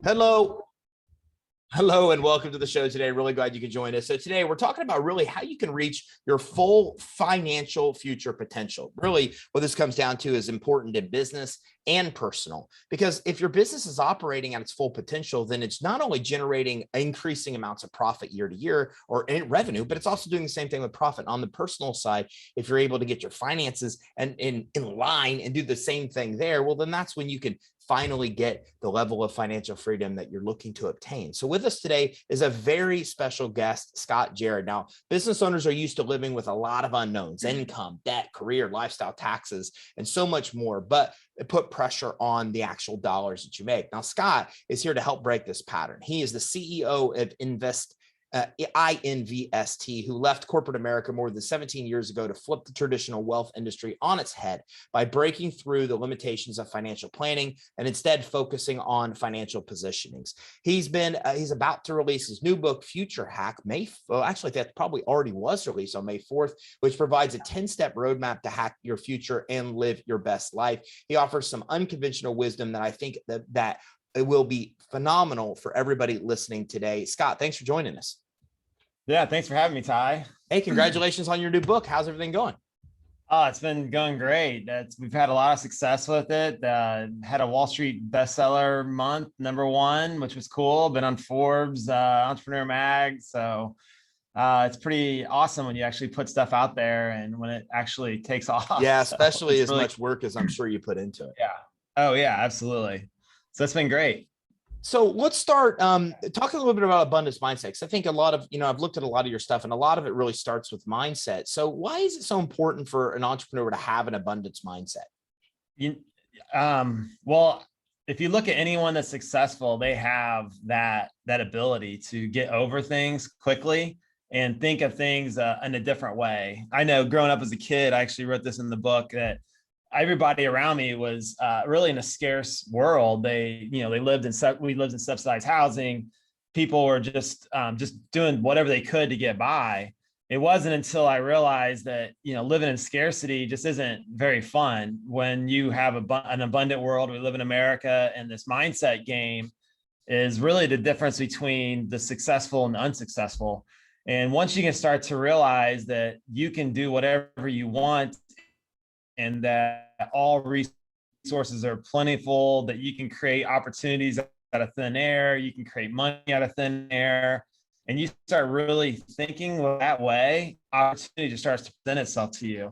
Hello. Hello and welcome to the show today. Really glad you could join us. So today we're talking about really how you can reach your full financial future potential. Really what this comes down to is important in business and personal, because if your business is operating at its full potential, then it's not only generating increasing amounts of profit year to year or in revenue, but it's also doing the same thing with profit on the personal side. If you're able to get your finances and in line and do the same thing there, well, then that's when you can finally get the level of financial freedom that you're looking to obtain. So with us today is a very special guest, Scott Jarrett. Now, business owners are used to living with a lot of unknowns: income, debt, career, lifestyle, taxes, and so much more, but it put pressure on the actual dollars that you make. Now, Scott is here to help break this pattern. He is the CEO of INVST, who left corporate America more than 17 years ago to flip the traditional wealth industry on its head by breaking through the limitations of financial planning and instead focusing on financial positionings. He's about to release his new book, FutureHack, actually that probably already was released on May 4th, which provides a 10-step roadmap to hack your future and live your best life. He offers some unconventional wisdom that I think that it will be phenomenal for everybody listening today. Scott, thanks for joining us. Yeah, thanks for having me, Ty. Hey, congratulations on your new book. How's everything going? Oh, it's been going great. We've had a lot of success with it. Had a Wall Street bestseller month, #1, which was cool. Been on Forbes, Entrepreneur Mag. So it's pretty awesome when you actually put stuff out there and when it actually takes off. Yeah, especially as much work as I'm sure you put into it. Yeah. Oh, yeah, absolutely. So it's been great. So let's start talking a little bit about abundance mindset. Because I think a lot of, I've looked at a lot of your stuff and a lot of it really starts with mindset. So why is it so important for an entrepreneur to have an abundance mindset? Well, if you look at anyone that's successful, they have that ability to get over things quickly and think of things in a different way. I know growing up as a kid, I actually wrote this in the book, that everybody around me was really in a scarce world. We lived in subsidized housing. People were just doing whatever they could to get by. It wasn't until I realized that, living in scarcity just isn't very fun. When you have an abundant world, we live in America, and this mindset game is really the difference between the successful and the unsuccessful. And once you can start to realize that you can do whatever you want, and that all resources are plentiful, that you can create opportunities out of thin air, you can create money out of thin air, and you start really thinking that way, opportunity just starts to present itself to you.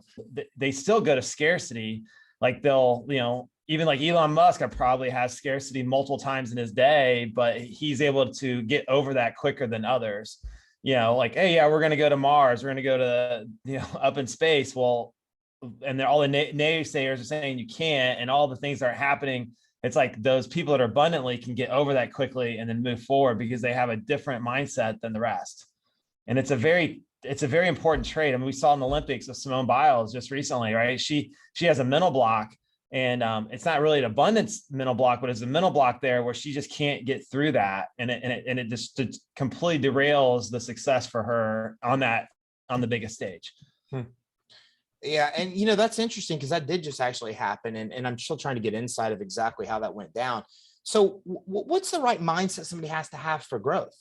They still go to scarcity. Like even like Elon Musk probably has scarcity multiple times in his day, but he's able to get over that quicker than others. Like, hey, yeah, we're going to go to Mars. We're going to go to, up in space. Well, and all the naysayers are saying you can't, and all the things that are happening. It's like those people that are abundantly can get over that quickly and then move forward because they have a different mindset than the rest. And it's a very important trait. I mean, we saw in the Olympics with Simone Biles just recently, right? She has a mental block, and it's not really an abundance mental block, but it's a mental block there where she just can't get through that, and it just completely derails the success for her on the biggest stage. Yeah. And, that's interesting because that did just actually happen. And I'm still trying to get insight of exactly how that went down. So what's the right mindset somebody has to have for growth?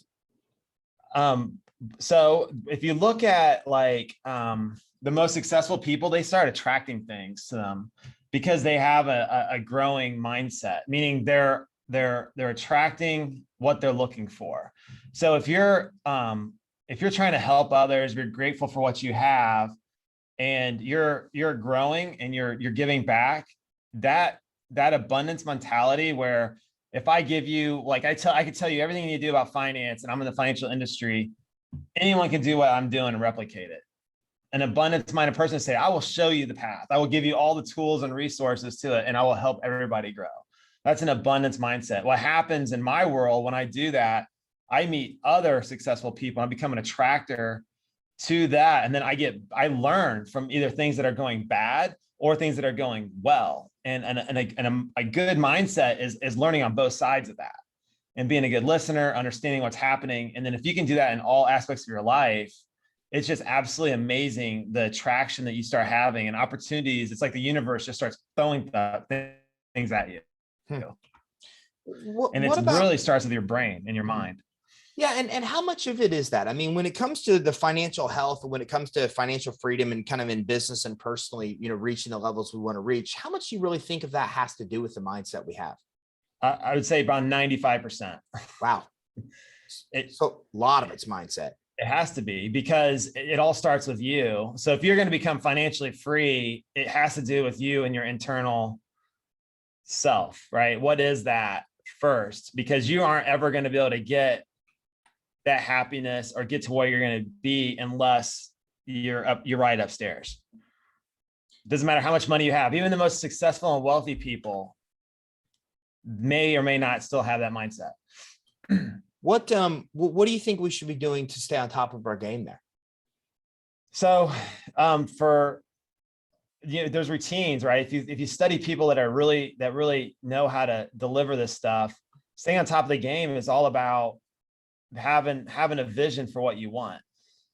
So if you look at the most successful people, they start attracting things to them because they have a growing mindset, meaning they're attracting what they're looking for. So if you're trying to help others, you're grateful for what you have, and you're growing and you're giving back, that abundance mentality, where if I give you, like I could tell you everything you need to do about finance, and I'm in the financial industry, anyone can do what I'm doing and replicate it. An abundance-minded person say, I will show you the path. I will give you all the tools and resources to it, and I will help everybody grow. That's an abundance mindset. What happens in my world when I do that, I meet other successful people. I become an attractor to that. And then I learn from either things that are going bad or things that are going well. And a good mindset is learning on both sides of that, and being a good listener, understanding what's happening. And then if you can do that in all aspects of your life, it's just absolutely amazing, the traction that you start having and opportunities. It's like the universe just starts throwing things at you. What And what it about, really starts with your brain and your mind. yeah, and how much of it is that? I mean, when it comes to the financial health, when it comes to financial freedom and kind of in business and personally, reaching the levels we want to reach, how much do you really think of that has to do with the mindset we have? I would say about 95%. Wow. It, So a lot of it's mindset. it has to be, because it all starts with you. So if you're going to become financially free, it has to do with you and your internal self, right? What is that first? Because you aren't ever going to be able to get that happiness or get to where you're going to be unless you're right upstairs. It doesn't matter how much money you have. Even the most successful and wealthy people may or may not still have that mindset. What do you think we should be doing to stay on top of our game there? So for there's routines, right? If you study people that really know how to deliver this stuff, staying on top of the game is all about having a vision for what you want.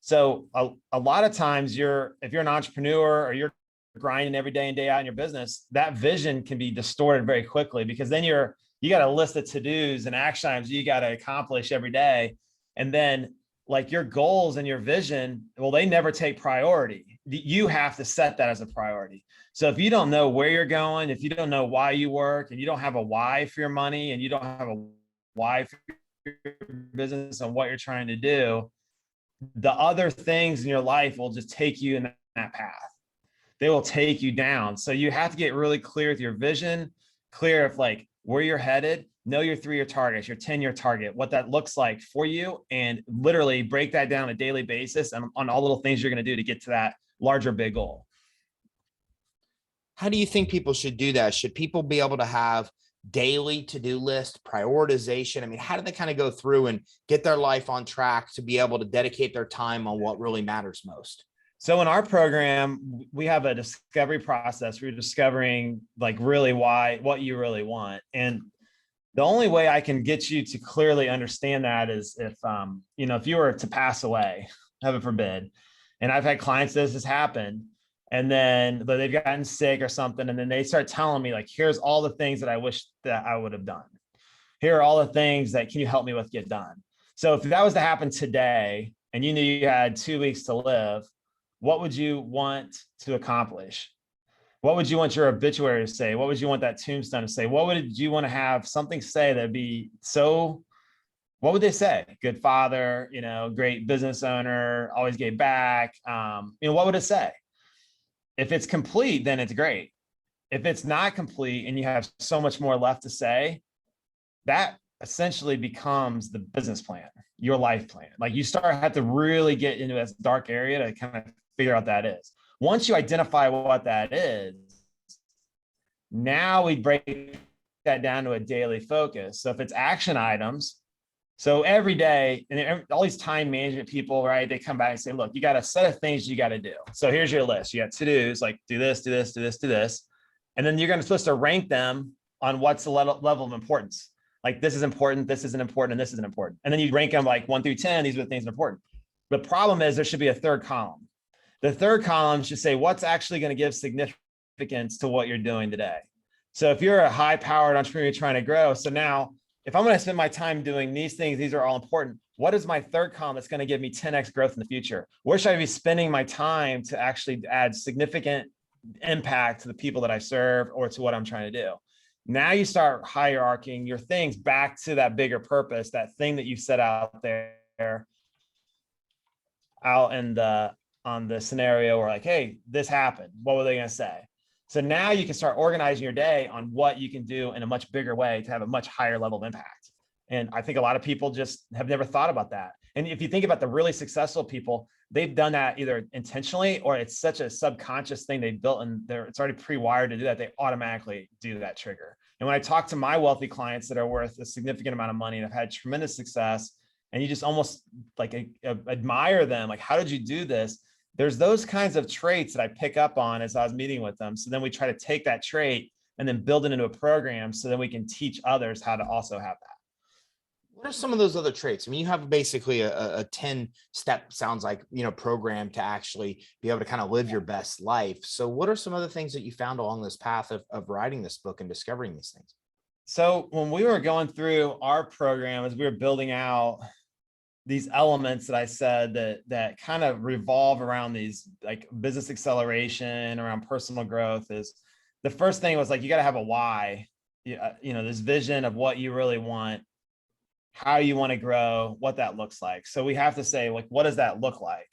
So a lot of times if you're an entrepreneur or you're grinding every day and day out in your business, that vision can be distorted very quickly, because then you got a list of to-dos and action items you got to accomplish every day. And then like your goals and your vision, well, they never take priority. You have to set that as a priority. So if you don't know where you're going, if you don't know why you work, and you don't have a why for your money, and you don't have a why for your business and what you're trying to do, the other things in your life will just take you in that path. They will take you down. So you have to get really clear with your vision, clear of like where you're headed, know your 3-year targets, your 10-year target, what that looks like for you, and literally break that down on a daily basis and on all little things you're going to do to get to that larger big goal. How do you think people should do that? Should people be able to have daily to-do list, prioritization? I mean, how do they kind of go through and get their life on track to be able to dedicate their time on what really matters most? So in our program, we have a discovery process. We're discovering like really what you really want. And the only way I can get you to clearly understand that is if you were to pass away, heaven forbid. And I've had clients, this has happened, and then they've gotten sick or something, and then they start telling me like, here's all the things that I wish that I would have done. Here are all the things that can you help me with get done. So if that was to happen today and you knew you had 2 weeks to live, what would you want to accomplish? What would you want your obituary to say? What would you want that tombstone to say? What would you want to have something say that'd be so, what would they say? Good father, great business owner, always gave back. What would it say? If it's complete, then it's great. If it's not complete and you have so much more left to say, that essentially becomes the business plan, your life plan. Like you have to really get into this dark area to kind of figure out that is. Once you identify what that is, now we break that down to a daily focus. So if it's action items, so every day, and all these time management people, right? They come back and say, look, you got a set of things you got to do. So here's your list. You got to-dos, like do this, do this, do this, do this. And then you're supposed to rank them on what's the level of importance. Like this is important, this isn't important, and this isn't important. And then you rank them like 1 through 10, these are the things that are important. The problem is there should be a third column. The third column should say what's actually going to give significance to what you're doing today. So if you're a high-powered entrepreneur trying to grow, so now if I'm going to spend my time doing these things, these are all important. What is my third column that's going to give me 10x growth in the future? Where should I be spending my time to actually add significant impact to the people that I serve or to what I'm trying to do? Now you start hierarchying your things back to that bigger purpose, that thing that you set out there out in on the scenario where like, hey, this happened. What were they going to say? So now you can start organizing your day on what you can do in a much bigger way to have a much higher level of impact. And I think a lot of people just have never thought about that. And if you think about the really successful people, they've done that either intentionally or it's such a subconscious thing they built and it's already pre-wired to do that. They automatically do that trigger. And when I talk to my wealthy clients that are worth a significant amount of money and have had tremendous success, and you just almost like admire them, like, how did you do this? There's those kinds of traits that I pick up on as I was meeting with them. So then we try to take that trait and then build it into a program so then we can teach others how to also have that. What are some of those other traits? I mean, you have basically a 10-step, sounds like, program to actually be able to kind of live your best life. So what are some other things that you found along this path of writing this book and discovering these things? So when we were going through our program, as we were building out these elements that I said that kind of revolve around these like business acceleration, around personal growth, is the first thing was like, you got to have a why, this vision of what you really want, how you want to grow, what that looks like. So we have to say, like, what does that look like?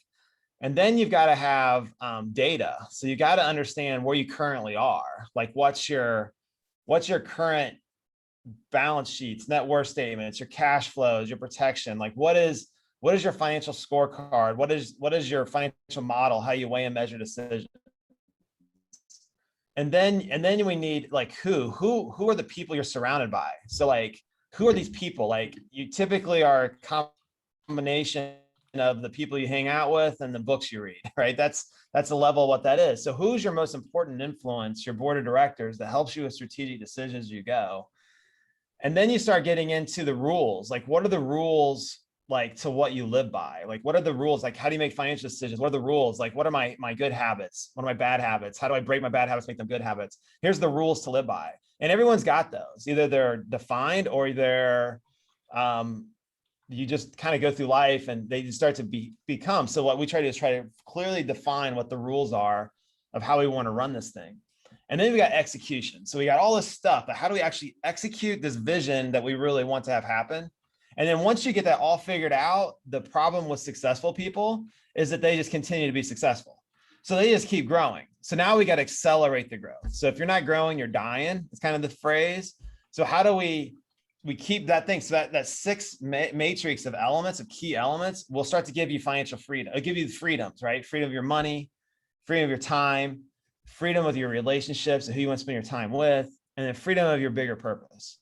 And then you've got to have data. So you got to understand where you currently are. Like, what's your current balance sheets, net worth statements, your cash flows, your protection. Like, what is your financial scorecard? What is your financial model? How you weigh and measure decisions? And then we need like who are the people you're surrounded by? So like, who are these people? Like, you typically are a combination of the people you hang out with and the books you read, right? That's the level of what that is. So who's your most important influence, your board of directors that helps you with strategic decisions as you go? And then you start getting into the rules. Like, what are the rules like to what you live by? Like, what are the rules? Like, how do you make financial decisions? What are the rules? Like, what are my good habits? What are my bad habits? How do I break my bad habits, make them good habits? Here's the rules to live by. And everyone's got those. Either they're defined or they're, you just kind of go through life and they start to become. So what we try to do is try to clearly define what the rules are of how we want to run this thing. And then we got execution. So we got all this stuff, but how do we actually execute this vision that we really want to have happen? And then once you get that all figured out, the problem with successful people is that they just continue to be successful. So they just keep growing. So now we got to accelerate the growth. So if you're not growing, you're dying. It's kind of the phrase. So how do we keep that thing? So that six matrix of elements, of key elements, will start to give you financial freedom. It'll give you the freedoms, right? Freedom of your money, freedom of your time, freedom of your relationships and who you want to spend your time with, and then freedom of your bigger purpose.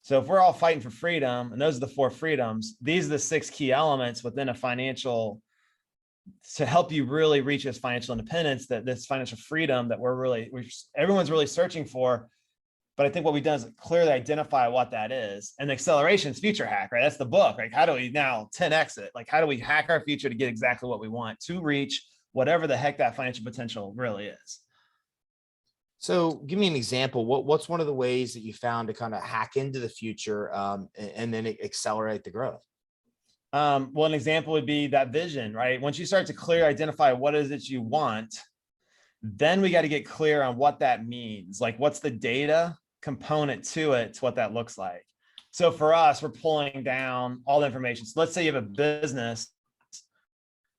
So if we're all fighting for freedom, and those are the 4 freedoms, these are the 6 key elements within a financial, to help you really reach this financial independence, that this financial freedom that everyone's really searching for. But I think what we've done is clearly identify what that is. And the acceleration is FutureHack, right? That's the book. Like, how do we now 10x it? Like, how do we hack our future to get exactly what we want to reach whatever the heck that financial potential really is? So give me an example. What's one of the ways that you found to kind of hack into the future and then accelerate the growth? Well, an example would be that vision, right? Once you start to clearly identify what is it you want, then we got to get clear on what that means. Like, what's the data component to it, to what that looks like. So for us, we're pulling down all the information. So let's say you have a business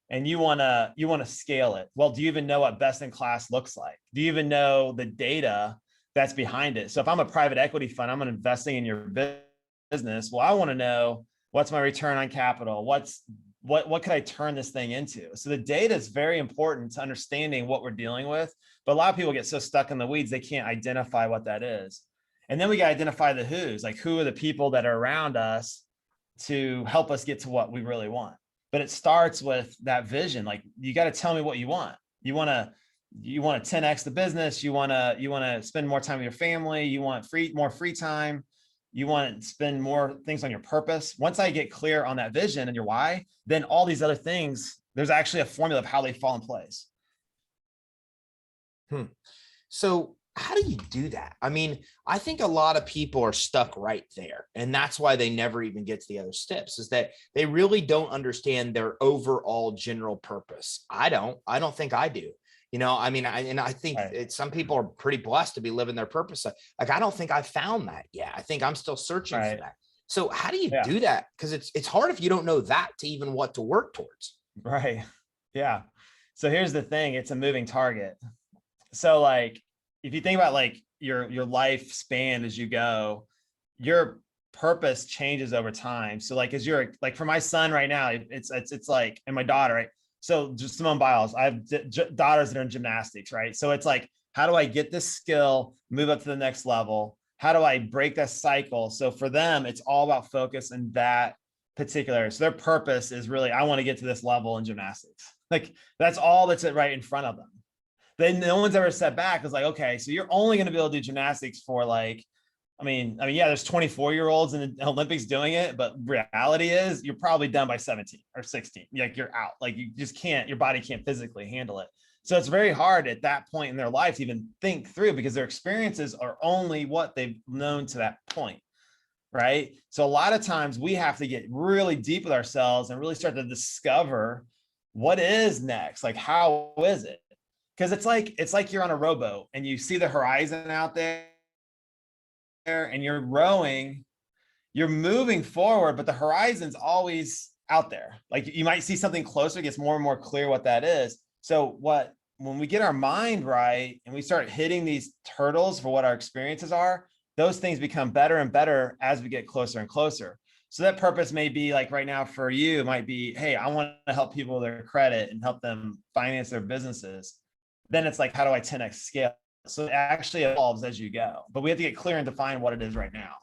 and you want to scale it. Well, do you even know what best in class looks like? Do you even know the data that's behind it? So if I'm a private equity fund, I'm investing in your business. Well, I want to know, what's my return on capital? What could I turn this thing into? So the data is very important to understanding what we're dealing with. But a lot of people get so stuck in the weeds, they can't identify what that is. And then we got to identify the who's, like, who are the people that are around us to help us get to what we really want. But it starts with that vision. Like, you got to tell me what you want. You want to 10x the business. You want to spend more time with your family. You want more free time. You want to spend more things on your purpose. Once I get clear on that vision and your why, then all these other things, there's actually a formula of how they fall in place. So how do you do that? I mean, I think a lot of people are stuck right there. And that's why they never even get to the other steps, is that they really don't understand their overall general purpose. I don't think I do. I mean, I think some people are pretty blessed to be living their purpose. Like, I don't think I found that yet. I think I'm still searching for that. So how do you do that? Because it's hard if you don't know that to even what to work towards. Right. Yeah. So here's the thing. It's a moving target. So like, if you think about like your life span as you go, your purpose changes over time. So like, as you're like, for my son right now, it's like, and my daughter, right? So just Simone Biles, I have daughters that are in gymnastics, right? So it's like, how do I get this skill, move up to the next level? How do I break that cycle? So for them, it's all about focus and that particular. So their purpose is really, I want to get to this level in gymnastics. Like, that's all that's right in front of them. Then no one's ever set back. It's like, okay, so you're only going to be able to do gymnastics for like, I mean, yeah, there's 24-year-olds in the Olympics doing it, but reality is you're probably done by 17 or 16. Like, you're out. Like, you just can't, your body can't physically handle it. So it's very hard at that point in their life to even think through, because their experiences are only what they've known to that point. Right. So a lot of times we have to get really deep with ourselves and really start to discover what is next. Like, how is it? Because it's like you're on a rowboat and you see the horizon out there and you're rowing, you're moving forward, but the horizon's always out there. Like, you might see something closer, it gets more and more clear what that is. So when we get our mind right and we start hitting these hurdles for what our experiences are, those things become better and better as we get closer and closer. So that purpose may be like right now for you, it might be, hey, I want to help people with their credit and help them finance their businesses. Then it's like, how do I 10x scale? So it actually evolves as you go, but we have to get clear and define what it is right now.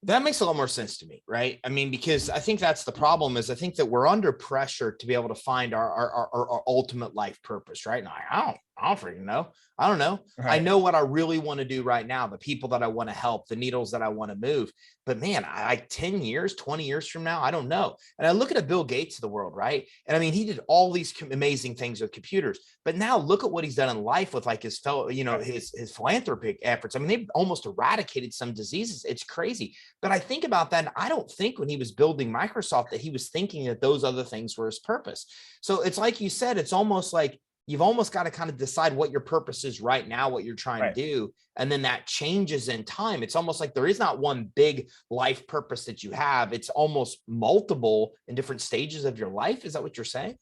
That makes a lot more sense to me, right? I mean, because I think that's the problem, is I think that we're under pressure to be able to find our ultimate life purpose, right? And I don't freaking know. I don't know. Right. I know what I really want to do right now, the people that I want to help, the needles that I want to move. But man, I 10 years, 20 years from now, I don't know. And I look at a Bill Gates of the world, right? And I mean, he did all these amazing things with computers, but now look at what he's done in life with like his fellow, his philanthropic efforts. I mean, they've almost eradicated some diseases. It's crazy. But I think about that, and I don't think when he was building Microsoft that he was thinking that those other things were his purpose. So it's like you said, it's almost like you've almost got to kind of decide what your purpose is right now, what you're trying to do. And then that changes in time. It's almost like there is not one big life purpose that you have. It's almost multiple in different stages of your life. Is that what you're saying?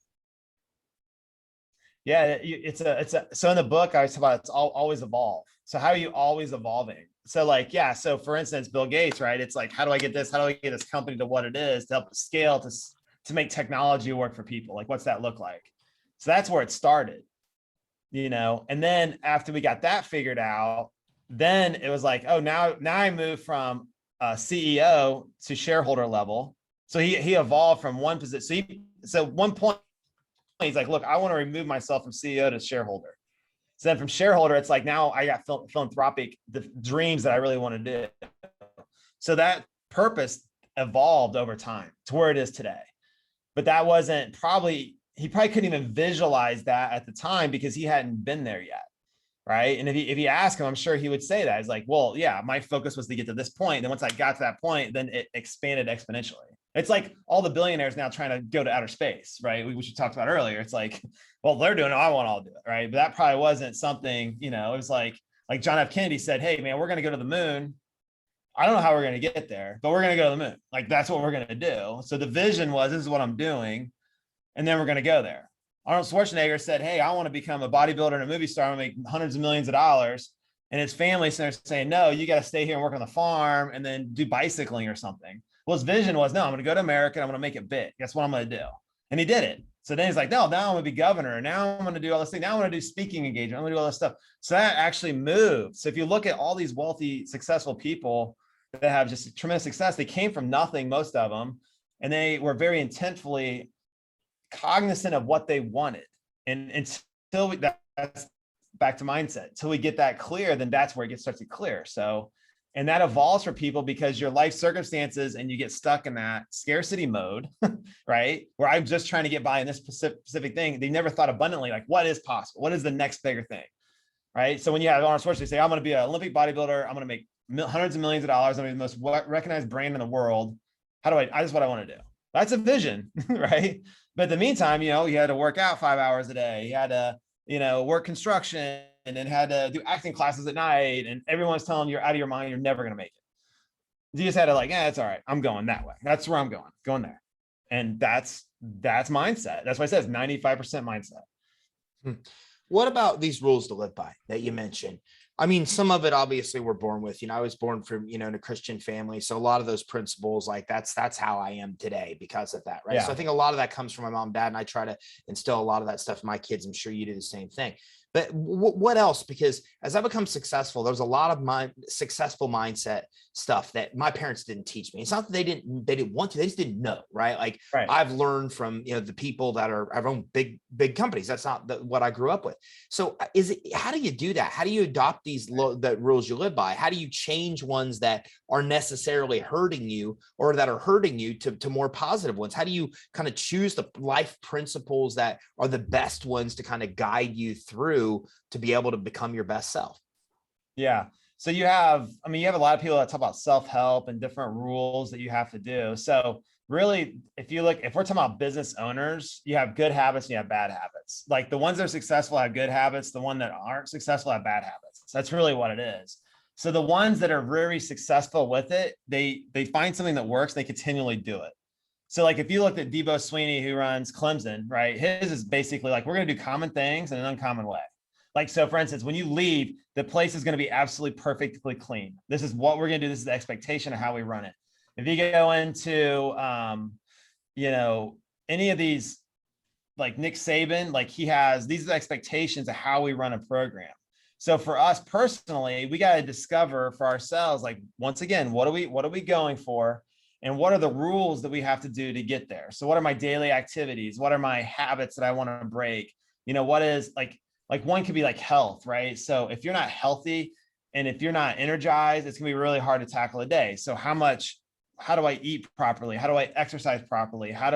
Yeah, so in the book, I talk about it's always evolve. So how are you always evolving? So like, yeah. So for instance, Bill Gates, right? It's like, how do I get this? How do I get this company to what it is to help it scale to make technology work for people? Like, what's that look like? So that's where it started, and then after we got that figured out, then it was like, oh, now I moved from CEO to shareholder level. So he evolved from one position. So one point, he's like, look, I want to remove myself from CEO to shareholder. So then from shareholder, it's like, now I got philanthropic dreams that I really want to do. So that purpose evolved over time to where it is today. But that wasn't he probably couldn't even visualize that at the time because he hadn't been there yet. Right. And if you ask him, I'm sure he would say that. It's like, well, yeah, my focus was to get to this point. Then once I got to that point, then it expanded exponentially. It's like all the billionaires now trying to go to outer space, right? Which we talked about earlier. It's like, well, they're doing it, I want to do it, right? But that probably wasn't something, it was like John F. Kennedy said, hey, man, we're going to go to the moon. I don't know how we're going to get there, but we're going to go to the moon. Like, that's what we're going to do. So the vision was, this is what I'm doing. And then we're going to go there. Arnold Schwarzenegger said, hey, I want to become a bodybuilder and a movie star and make hundreds of millions of dollars. And his family started saying, no, you got to stay here and work on the farm and then do bicycling or something. Well, his vision was, no, I'm going to go to America. And I'm going to make it big. That's what I'm going to do. And he did it. So then he's like, no, now I'm going to be governor. Now I'm going to do all this thing. Now I'm going to do speaking engagement. I'm going to do all this stuff. So that actually moved. So if you look at all these wealthy, successful people that have just tremendous success, they came from nothing, most of them. And they were very intentfully cognizant of what they wanted. And until that's back to mindset, until we get that clear, then that's where it starts to clear. So, and that evolves for people because your life circumstances and you get stuck in that scarcity mode, right? Where I'm just trying to get by in this specific thing. They never thought abundantly, like, what is possible? What is the next bigger thing? Right. So when you have Arnold Schwarzenegger say, I'm going to be an Olympic bodybuilder, I'm going to make hundreds of millions of dollars, I'm going to be the most recognized brand in the world. That's what I want to do. That's a vision, right? But in the meantime, you had to work out 5 hours a day. You had to, work construction and then had to do acting classes at night. And everyone's telling you you're out of your mind. You're never going to make it. You just had to it's all right. I'm going that way. That's where I'm going there. And that's mindset. That's why it says 95% mindset. What about these rules to live by that you mentioned? I mean, some of it obviously we're born with. I was born from, in a Christian family. So a lot of those principles, like that's how I am today because of that. Right. Yeah. So I think a lot of that comes from my mom and dad. And I try to instill a lot of that stuff in my kids. I'm sure you do the same thing. But what else? Because as I become successful, there's a lot of my successful mindset stuff that my parents didn't teach me. It's not that they didn't want to, they just didn't know, right? Like Right. I've learned from, the people that have owned big companies. That's not what I grew up with. So how do you do that? How do you adopt these the rules you live by? How do you change ones that are necessarily hurting you or that are hurting you to more positive ones? How do you kind of choose the life principles that are the best ones to kind of guide you through to be able to become your best self? Yeah. So you have a lot of people that talk about self-help and different rules that you have to do. So really, if we're talking about business owners, you have good habits and you have bad habits. Like the ones that are successful have good habits. The ones that aren't successful have bad habits. That's really what it is. So the ones that are very successful with it, they find something that works, and they continually do it. So like if you looked at Debo Sweeney, who runs Clemson, right? His is basically like, we're going to do common things in an uncommon way. Like, so for instance, when you leave, the place is going to be absolutely perfectly clean. This is what we're going to do. This is the expectation of how we run it. If you go into, any of these, like Nick Saban, like these are the expectations of how we run a program. So for us personally, we got to discover for ourselves, like, once again, what are we going for? And what are the rules that we have to do to get there? So what are my daily activities? What are my habits that I want to break? What is like one could be like health, right? So if you're not healthy and if you're not energized, it's gonna be really hard to tackle a day. So how do I eat properly? How do I exercise properly? How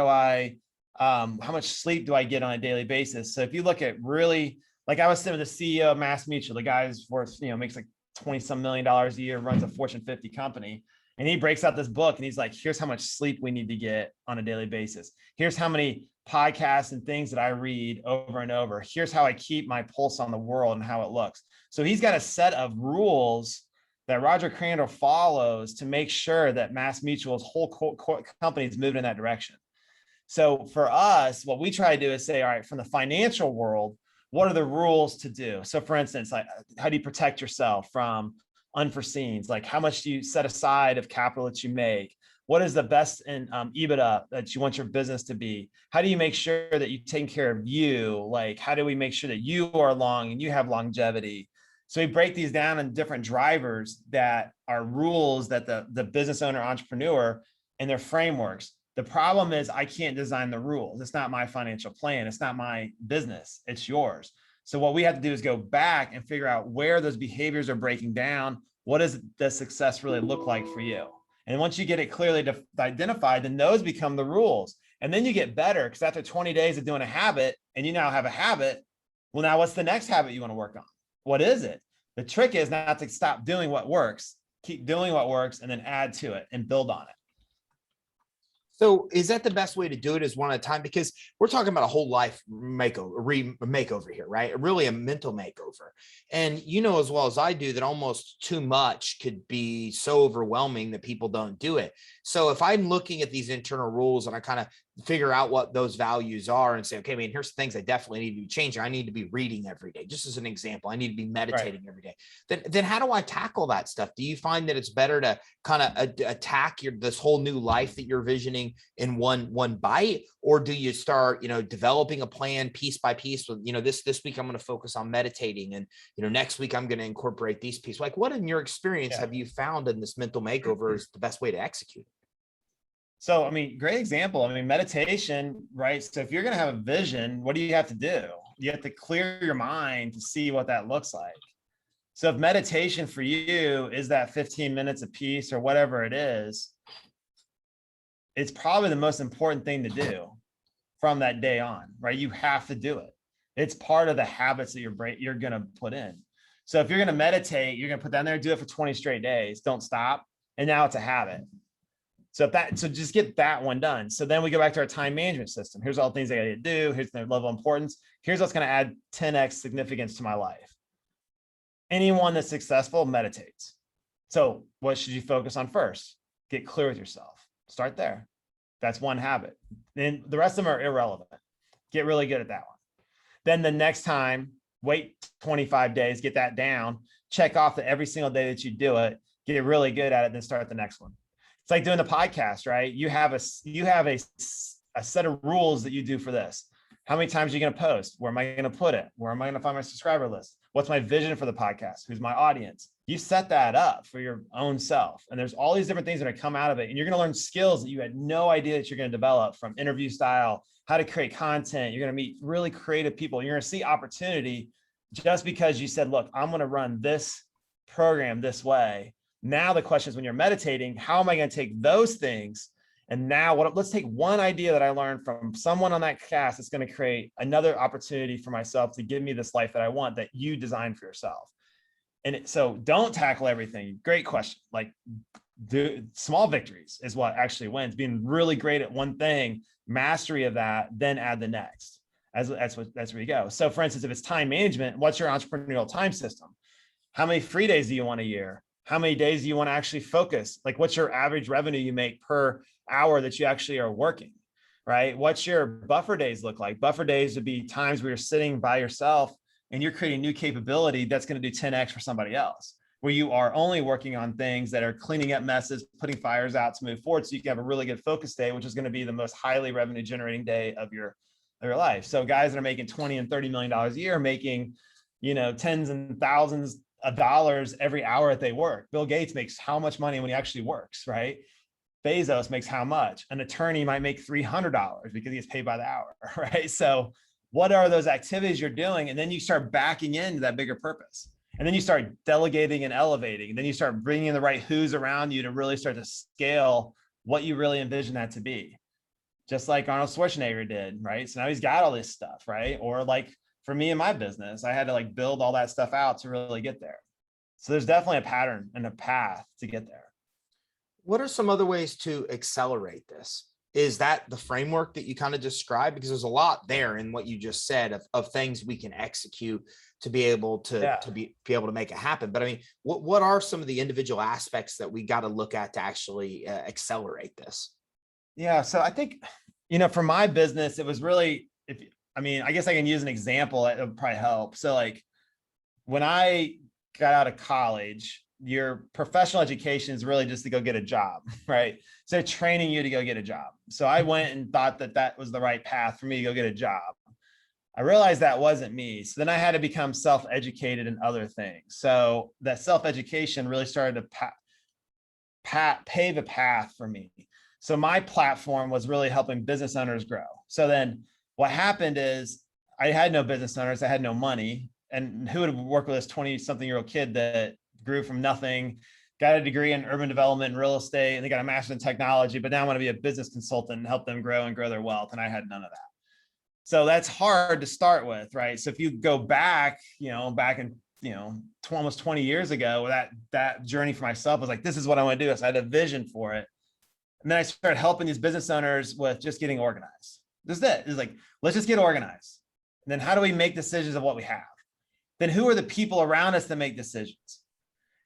much sleep do I get on a daily basis? So if you look at really, like I was sitting with the CEO of Mass Mutual, the guy's worth, makes like 20 some $million a year, runs a Fortune 50 company. And he breaks out this book and he's like, here's how much sleep we need to get on a daily basis. Here's how many podcasts and things that I read over and over. Here's how I keep my pulse on the world and how it looks. So he's got a set of rules that Roger Crandall follows to make sure that Mass Mutual's whole company is moving in that direction. So for us, what we try to do is say, all right, from the financial world, what are the rules to do? So for instance, like, how do you protect yourself from unforeseens? Like, how much do you set aside of capital that you make? What is the best in EBITDA that you want your business to be? How do you make sure that you take care of you? Like, how do we make sure that you are long and you have longevity? So we break these down in different drivers that are rules that the business owner, entrepreneur, and their frameworks. The problem is I can't design the rules. It's not my financial plan. It's not my business. It's yours. So what we have to do is go back and figure out where those behaviors are breaking down. What does the success really look like for you? And once you get it clearly identified, then those become the rules. And then you get better, because after 20 days of doing a habit and you now have a habit, well, now what's the next habit you want to work on? What is it? The trick is not to stop doing what works, keep doing what works, and then add to it and build on it. So is that the best way to do it, is one at a time? Because we're talking about a whole life makeover here, right? Really a mental makeover. And you know as well as I do that almost too much could be so overwhelming that people don't do it. So if I'm looking at these internal rules and I kind of figure out what those values are and say, okay, I mean, here's things I definitely need to be changing. I need to be reading every day, just as an example. I need to be meditating every day. Then how do I tackle that stuff? Do you find that it's better to kind of attack this whole new life that you're visioning in one bite, or do you start developing a plan piece by piece with this week I'm going to focus on meditating, and next week I'm going to incorporate these pieces? Like, what in your experience have you found in this mental makeover is the best way to execute? So, I mean, great example. I mean, meditation, right? So if you're going to have a vision, what do you have to do? You have to clear your mind to see what that looks like. So if meditation for you is that 15 minutes a piece or whatever it is, it's probably the most important thing to do from that day on, right? You have to do it. It's part of the habits that you're going to put in. So if you're going to meditate, you're going to put that in there, do it for 20 straight days. Don't stop. And now it's a habit. So just get that one done. So then we go back to our time management system. Here's all the things I got to do. Here's their level of importance. Here's what's going to add 10x significance to my life. Anyone that's successful meditates. So what should you focus on first? Get clear with yourself. Start there. That's one habit. Then the rest of them are irrelevant. Get really good at that one. Then the next time, wait 25 days, get that down, check off that every single day that you do it, get really good at it, then start the next one. It's like doing the podcast, right? You have a set of rules that you do for this. How many times are you going to post? Where am I going to put it? Where am I going to find my subscriber list? What's my vision for the podcast? Who's my audience? You set that up for your own self. And there's all these different things that are going to come out of it. And you're going to learn skills that you had no idea that you're going to develop, from interview style, how to create content. You're going to meet really creative people. You're going to see opportunity just because you said, look, I'm going to run this program this way. Now the question is, when you're meditating, how am I going to take those things? And now let's take one idea that I learned from someone on that cast that's going to create another opportunity for myself to give me this life that I want, that you designed for yourself. And so don't tackle everything. Great question. Like, do small victories is what actually wins. Being really great at one thing, mastery of that, then add the next. That's where you go. So for instance, if it's time management, what's your entrepreneurial time system? How many free days do you want a year? How many days do you want to actually focus? Like, what's your average revenue you make per hour that you actually are working, right? What's your buffer days look like? Buffer days would be times where you're sitting by yourself and you're creating new capability that's going to do 10x for somebody else, where you are only working on things that are cleaning up messes, putting fires out to move forward, so you can have a really good focus day, which is going to be the most highly revenue generating day of your life. So guys that are making 20 and $30 million a year, making, tens and thousands of dollars every hour that they work. Bill Gates makes how much money when he actually works, right? Bezos makes how much? An attorney might make $300 because he gets paid by the hour, right? So what are those activities you're doing? And then you start backing into that bigger purpose. And then you start delegating and elevating. And then you start bringing the right who's around you to really start to scale what you really envision that to be. Just like Arnold Schwarzenegger did, right? So now he's got all this stuff, right? Or like for me in my business, I had to like build all that stuff out to really get there. So there's definitely a pattern and a path to get there. What are some other ways to accelerate this? Is that the framework that you kind of described? Because there's a lot there in what you just said of things we can execute to be able to be able to make it happen. But I mean, what are some of the individual aspects that we got to look at to actually accelerate this? Yeah. So I think, for my business, it was really, I guess I can use an example that would probably help. So like when I got out of college, your professional education is really just to go get a job, right? So they're training you to go get a job. So I went and thought that was the right path for me to go get a job. I realized that wasn't me. So then I had to become self-educated in other things. So that self-education really started to pave a path for me. So my platform was really helping business owners grow. So then what happened is I had no business owners. I had no money. And who would work with this 20-something-year-old kid that grew from nothing, got a degree in urban development and real estate, and they got a master's in technology, but now I want to be a business consultant and help them grow and grow their wealth. And I had none of that. So that's hard to start with, right? So if you go back, back in, almost 20 years ago, that journey for myself was like, this is what I want to do. So I had a vision for it. And then I started helping these business owners with just getting organized. This is it. It's like, let's just get organized. And then how do we make decisions of what we have? Then who are the people around us that make decisions?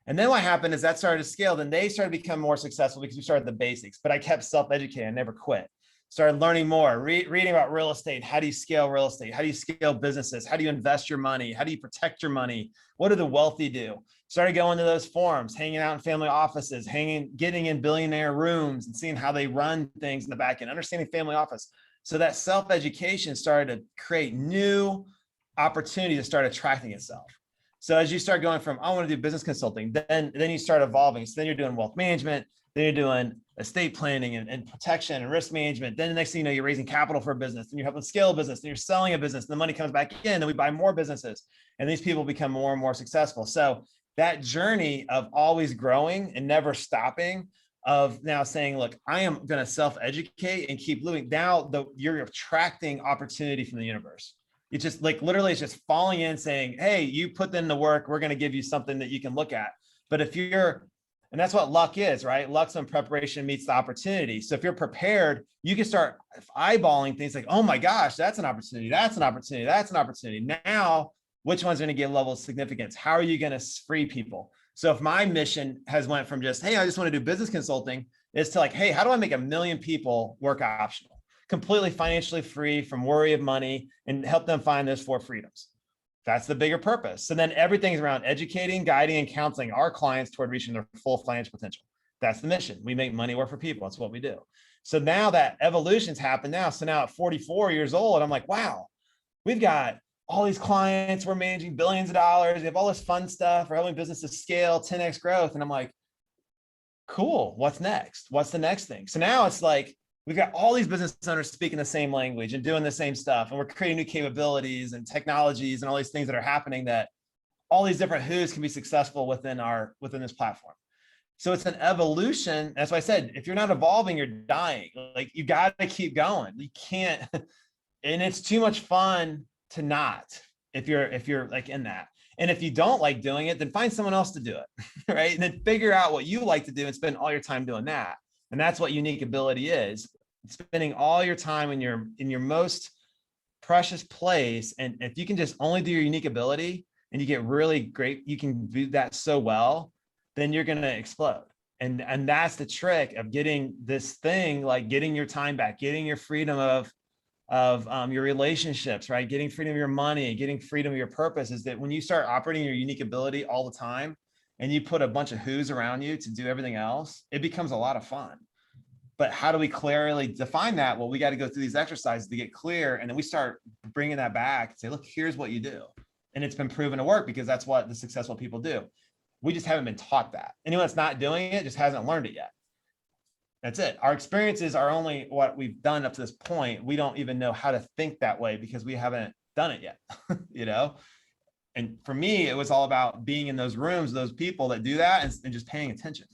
And then what happened is that started to scale. Then they started to become more successful because we started the basics, but I kept self-educating. I never quit. Started learning more, reading about real estate. How do you scale real estate? How do you scale businesses? How do you invest your money? How do you protect your money? What do the wealthy do? Started going to those forums, hanging out in family offices, getting in billionaire rooms and seeing how they run things in the back end, understanding family office. So that self-education started to create new opportunity to start attracting itself. So as you start going from, I want to do business consulting, then you start evolving. So then you're doing wealth management, then you're doing estate planning and protection and risk management. Then the next thing you know, you're raising capital for a business, and you're helping scale a business, and you're selling a business, and the money comes back in, and we buy more businesses, and these people become more and more successful. So that journey of always growing and never stopping, of now saying, look, I am going to self-educate and keep living. Now you're attracting opportunity from the universe. It's just like, literally, it's just falling in saying, hey, you put in the work, we're going to give you something that you can look at. But and that's what luck is, right? Luck's when preparation meets the opportunity. So if you're prepared, you can start eyeballing things like, oh my gosh, that's an opportunity. That's an opportunity. That's an opportunity. Now, which one's going to get a level of significance? How are you going to free people? So if my mission has went from just, hey, I just want to do business consulting, is to like, hey, how do I make 1 million people work optional, completely financially free from worry of money, and help them find those 4 freedoms? That's the bigger purpose. So then everything's around educating, guiding, and counseling our clients toward reaching their full financial potential. That's the mission. We make money work for people. That's what we do. So now that evolution's happened now. So now at 44 years old, I'm like, wow, we've got all these clients, we're managing billions of dollars, we have all this fun stuff, we're helping businesses scale 10x growth. And I'm like, cool, what's next? What's the next thing? So now it's like, we've got all these business owners speaking the same language and doing the same stuff. And we're creating new capabilities and technologies and all these things that are happening, that all these different who's can be successful within this platform. So it's an evolution. That's why I said, if you're not evolving, you're dying. Like, you got to keep going. You can't, and it's too much fun to not, if you're like in that. And if you don't like doing it, then find someone else to do it, right? And then figure out what you like to do and spend all your time doing that. And that's what unique ability is: spending all your time in your most precious place. And if you can just only do your unique ability and you get really great, you can do that so well, then you're going to explode. And that's the trick of getting this thing, like getting your time back, getting your freedom of your relationships, right? Getting freedom of your money, getting freedom of your purpose, is that when you start operating your unique ability all the time and you put a bunch of who's around you to do everything else, it becomes a lot of fun. But how do we clearly define that? Well, we got to go through these exercises to get clear. And then we start bringing that back and say, look, here's what you do. And it's been proven to work because that's what the successful people do. We just haven't been taught that. Anyone that's not doing it just hasn't learned it yet. That's it. Our experiences are only what we've done up to this point. We don't even know how to think that way because we haven't done it yet, you know? And for me, it was all about being in those rooms, those people that do that, and just paying attention,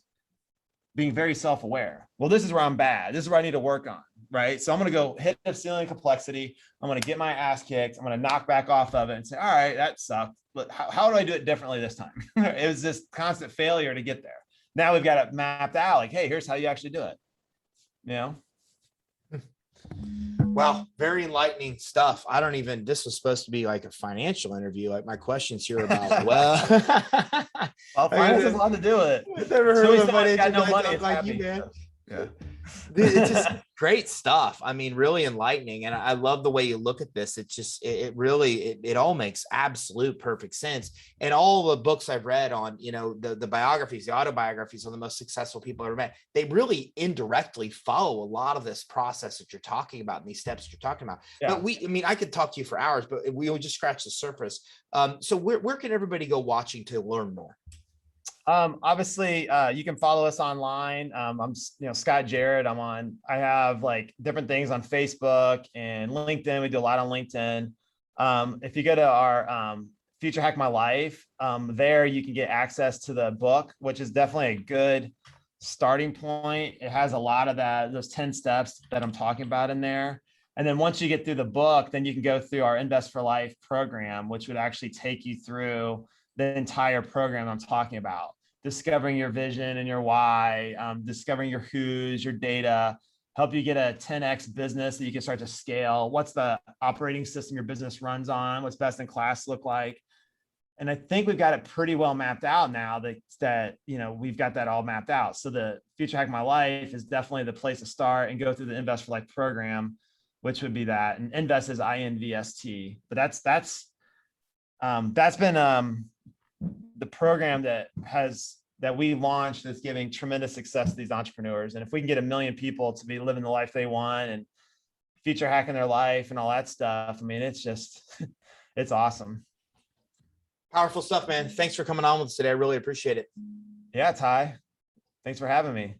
being very self-aware. Well, this is where I'm bad. This is where I need to work on, right? So I'm going to go hit the ceiling of complexity. I'm going to get my ass kicked. I'm going to knock back off of it and say, all right, that sucked, but how do I do it differently this time? It was just constant failure to get there. Now we've got it mapped out, like, hey, here's how you actually do it. You know? Wow, very enlightening stuff. This was supposed to be like a financial interview. Like, my questions here about, well, finance has a lot to do with it. I've never heard of a financial no money, like you, man. Yeah. It's just great stuff. I mean, really enlightening. And I love the way you look at this. It's just, it really all makes absolute perfect sense. And all the books I've read on, the biographies, the autobiographies of the most successful people I've ever met, they really indirectly follow a lot of this process that you're talking about and these steps that you're talking about. Yeah. But I could talk to you for hours, but we will just scratch the surface. So where can everybody go watching to learn more? Obviously, you can follow us online. I'm, Scott Jarrett. I have like different things on Facebook and LinkedIn. We do a lot on LinkedIn. If you go to our FutureHack My Life, there you can get access to the book, which is definitely a good starting point. It has a lot of those 10 steps that I'm talking about in there. And then once you get through the book, then you can go through our Invest for Life program, which would actually take you through the entire program I'm talking about. Discovering your vision and your why, discovering your who's, your data, help you get a 10x business that you can start to scale. What's the operating system your business runs on? What's best in class look like? And I think we've got it pretty well mapped out now that we've got that all mapped out. So the FutureHack My Life is definitely the place to start and go through the Invest for Life program, which would be that. And Invest is INVST. But that's been the program that we launched that's giving tremendous success to these entrepreneurs. And if we can get 1 million people to be living the life they want and future hacking their life and all that stuff, I mean, it's just, it's awesome. Powerful stuff, man. Thanks for coming on with us today. I really appreciate it. Yeah, Ty. Thanks for having me.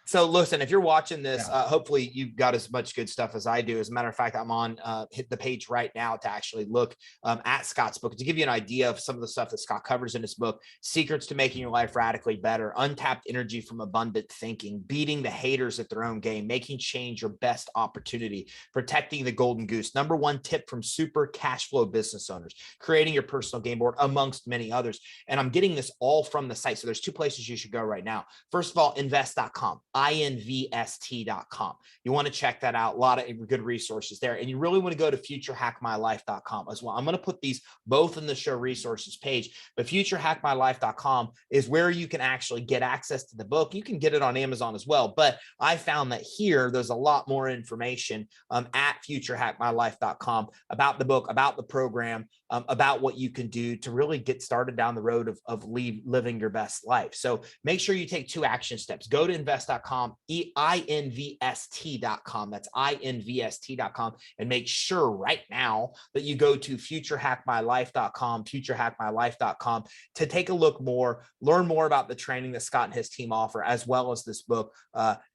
So listen, if you're watching this, hopefully you've got as much good stuff as I do. As a matter of fact, I'm on hit the page right now to actually look at Scott's book to give you an idea of some of the stuff that Scott covers in his book: secrets to making your life radically better, untapped energy from abundant thinking, beating the haters at their own game, making change your best opportunity, protecting the golden goose, #1 tip from super cash flow business owners, creating your personal game board, amongst many others. And I'm getting this all from the site. So there's 2 places you should go right now. First of all, invest.com. INVST.com. You want to check that out. A lot of good resources there. And you really want to go to FutureHackMyLife.com as well. I'm going to put these both in the show resources page, but FutureHackMyLife.com is where you can actually get access to the book. You can get it on Amazon as well. But I found that here, there's a lot more information at FutureHackMyLife.com about the book, about the program, about what you can do to really get started down the road of living your best life. So make sure you take 2 action steps. Go to invest.com invest.com, INVST.com. That's INVST.com. And make sure right now that you go to FutureHackMyLife.com, FutureHackMyLife.com to take a look more, learn more about the training that Scott and his team offer, as well as this book.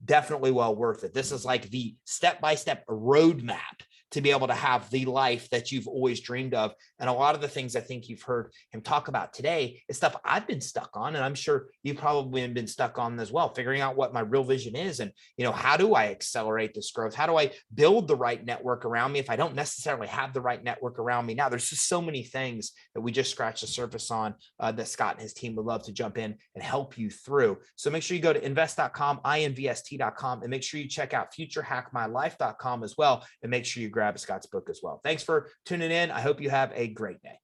Definitely well worth it. This is like the step-by-step roadmap to be able to have the life that you've always dreamed of. And a lot of the things I think you've heard him talk about today is stuff I've been stuck on. And I'm sure you've probably been stuck on as well, figuring out what my real vision is. And, how do I accelerate this growth? How do I build the right network around me if I don't necessarily have the right network around me now? There's just so many things that we just scratched the surface on that Scott and his team would love to jump in and help you through. So make sure you go to invest.com, INVST.com, and make sure you check out FutureHackMyLife.com as well. And make sure you grab Scott's book as well. Thanks for tuning in. I hope you have a great day.